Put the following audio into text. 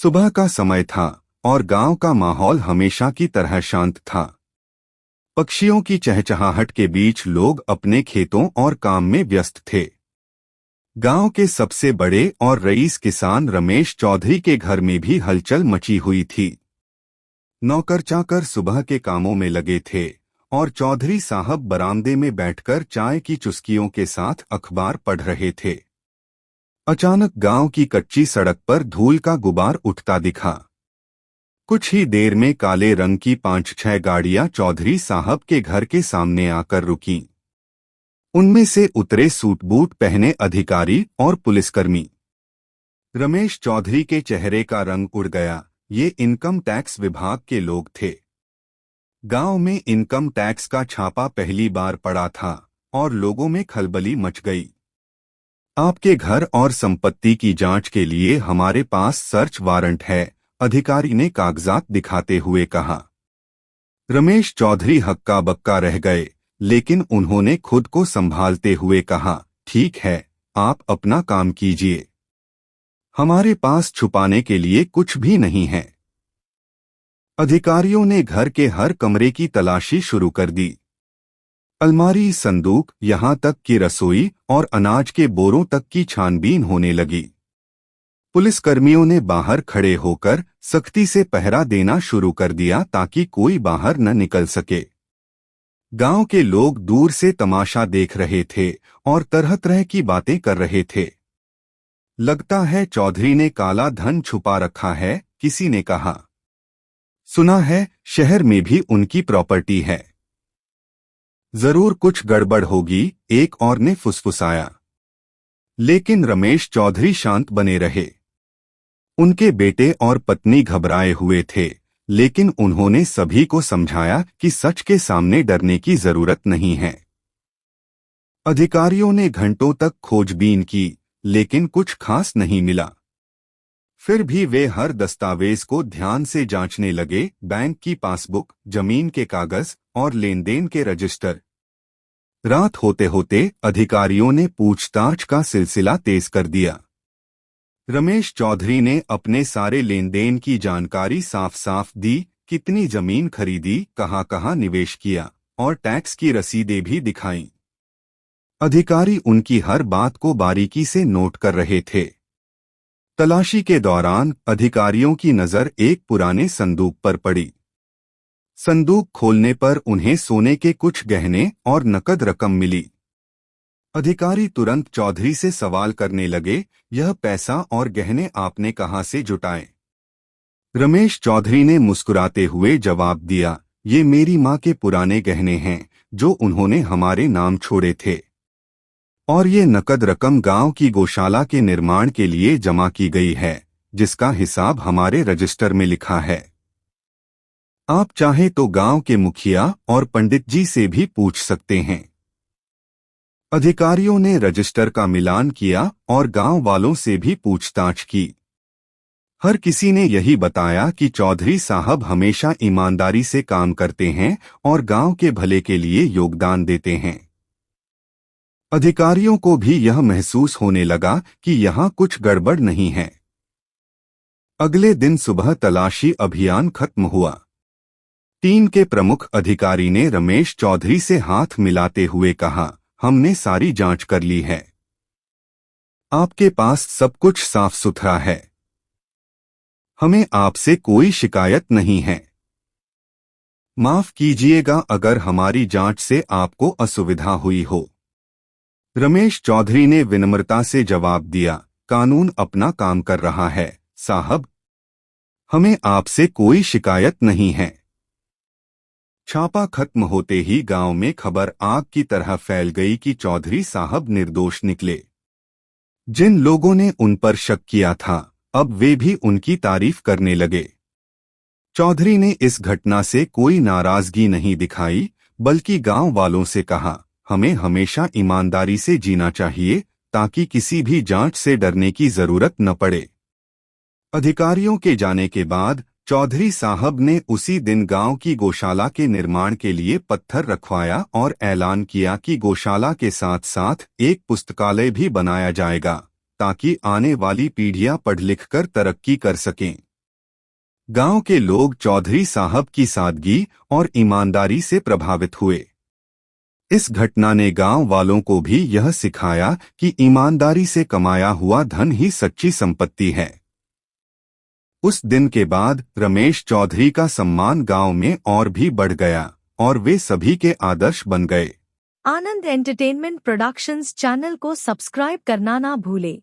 सुबह का समय था और गांव का माहौल हमेशा की तरह शांत था। पक्षियों की चहचहाहट के बीच लोग अपने खेतों और काम में व्यस्त थे। गांव के सबसे बड़े और रईस किसान रमेश चौधरी के घर में भी हलचल मची हुई थी। नौकर चाकर सुबह के कामों में लगे थे और चौधरी साहब बरामदे में बैठकर चाय की चुस्कियों के साथ अखबार पढ़ रहे थे। अचानक गांव की कच्ची सड़क पर धूल का गुबार उठता दिखा। कुछ ही देर में काले रंग की 5-6 गाड़ियां चौधरी साहब के घर के सामने आकर रुकीं। उनमें से उतरे सूट बूट पहने अधिकारी और पुलिसकर्मी। रमेश चौधरी के चेहरे का रंग उड़ गया। ये इनकम टैक्स विभाग के लोग थे। गांव में इनकम टैक्स का छापा पहली बार पड़ा था और लोगों में खलबली मच गई। आपके घर और संपत्ति की जांच के लिए हमारे पास सर्च वारंट है, अधिकारी ने कागजात दिखाते हुए कहा। रमेश चौधरी हक्का बक्का रह गए, लेकिन उन्होंने खुद को संभालते हुए कहा, ठीक है, आप अपना काम कीजिए। हमारे पास छुपाने के लिए कुछ भी नहीं है। अधिकारियों ने घर के हर कमरे की तलाशी शुरू कर दी। अलमारी, संदूक, यहां तक कि रसोई और अनाज के बोरों तक की छानबीन होने लगी। पुलिसकर्मियों ने बाहर खड़े होकर सख्ती से पहरा देना शुरू कर दिया ताकि कोई बाहर न निकल सके। गांव के लोग दूर से तमाशा देख रहे थे और तरह तरह की बातें कर रहे थे। लगता है चौधरी ने काला धन छुपा रखा है, किसी ने कहा। सुना है शहर में भी उनकी प्रॉपर्टी है। जरूर कुछ गड़बड़ होगी, एक और ने फुसफुसाया। लेकिन रमेश चौधरी शांत बने रहे। उनके बेटे और पत्नी घबराए हुए थे, लेकिन उन्होंने सभी को समझाया कि सच के सामने डरने की जरूरत नहीं है। अधिकारियों ने घंटों तक खोजबीन की, लेकिन कुछ खास नहीं मिला। फिर भी वे हर दस्तावेज को ध्यान से जांचने लगे, बैंक की पासबुक, जमीन के कागज और लेनदेन के रजिस्टर। रात होते होते अधिकारियों ने पूछताछ का सिलसिला तेज कर दिया। रमेश चौधरी ने अपने सारे लेनदेन की जानकारी साफ साफ दी, कितनी जमीन खरीदी, कहाँ कहाँ निवेश किया और टैक्स की रसीदें भी दिखाईं। अधिकारी उनकी हर बात को बारीकी से नोट कर रहे थे। तलाशी के दौरान अधिकारियों की नजर एक पुराने संदूक पर पड़ी। संदूक खोलने पर उन्हें सोने के कुछ गहने और नकद रकम मिली। अधिकारी तुरंत चौधरी से सवाल करने लगे, यह पैसा और गहने आपने कहां से जुटाए? रमेश चौधरी ने मुस्कुराते हुए जवाब दिया, ये मेरी मां के पुराने गहने हैं जो उन्होंने हमारे नाम छोड़े थे, और ये नकद रकम गांव की गौशाला के निर्माण के लिए जमा की गई है, जिसका हिसाब हमारे रजिस्टर में लिखा है। आप चाहे तो गांव के मुखिया और पंडित जी से भी पूछ सकते हैं। अधिकारियों ने रजिस्टर का मिलान किया और गांव वालों से भी पूछताछ की। हर किसी ने यही बताया कि चौधरी साहब हमेशा ईमानदारी से काम करते हैं और गांव के भले के लिए योगदान देते हैं। अधिकारियों को भी यह महसूस होने लगा कि यहाँ कुछ गड़बड़ नहीं है। अगले दिन सुबह तलाशी अभियान खत्म हुआ। टीम के प्रमुख अधिकारी ने रमेश चौधरी से हाथ मिलाते हुए कहा, हमने सारी जांच कर ली है। आपके पास सब कुछ साफ सुथरा है। हमें आपसे कोई शिकायत नहीं है। माफ कीजिएगा अगर हमारी जांच से आपको असुविधा हुई हो। रमेश चौधरी ने विनम्रता से जवाब दिया, कानून अपना काम कर रहा है साहब, हमें आपसे कोई शिकायत नहीं है। छापा खत्म होते ही गांव में खबर आग की तरह फैल गई कि चौधरी साहब निर्दोष निकले। जिन लोगों ने उन पर शक किया था, अब वे भी उनकी तारीफ करने लगे। चौधरी ने इस घटना से कोई नाराजगी नहीं दिखाई, बल्कि गांव वालों से कहा, हमें हमेशा ईमानदारी से जीना चाहिए ताकि किसी भी जांच से डरने की जरूरत न पड़े। अधिकारियों के जाने के बाद चौधरी साहब ने उसी दिन गांव की गौशाला के निर्माण के लिए पत्थर रखवाया और ऐलान किया कि गौशाला के साथ साथ एक पुस्तकालय भी बनाया जाएगा ताकि आने वाली पीढ़ियां पढ़ लिख कर तरक्की कर सकें। गांव के लोग चौधरी साहब की सादगी और ईमानदारी से प्रभावित हुए। इस घटना ने गांव वालों को भी यह सिखाया कि ईमानदारी से कमाया हुआ धन ही सच्ची संपत्ति है। उस दिन के बाद रमेश चौधरी का सम्मान गांव में और भी बढ़ गया और वे सभी के आदर्श बन गए। आनंद एंटरटेनमेंट प्रोडक्शंस चैनल को सब्सक्राइब करना ना भूले।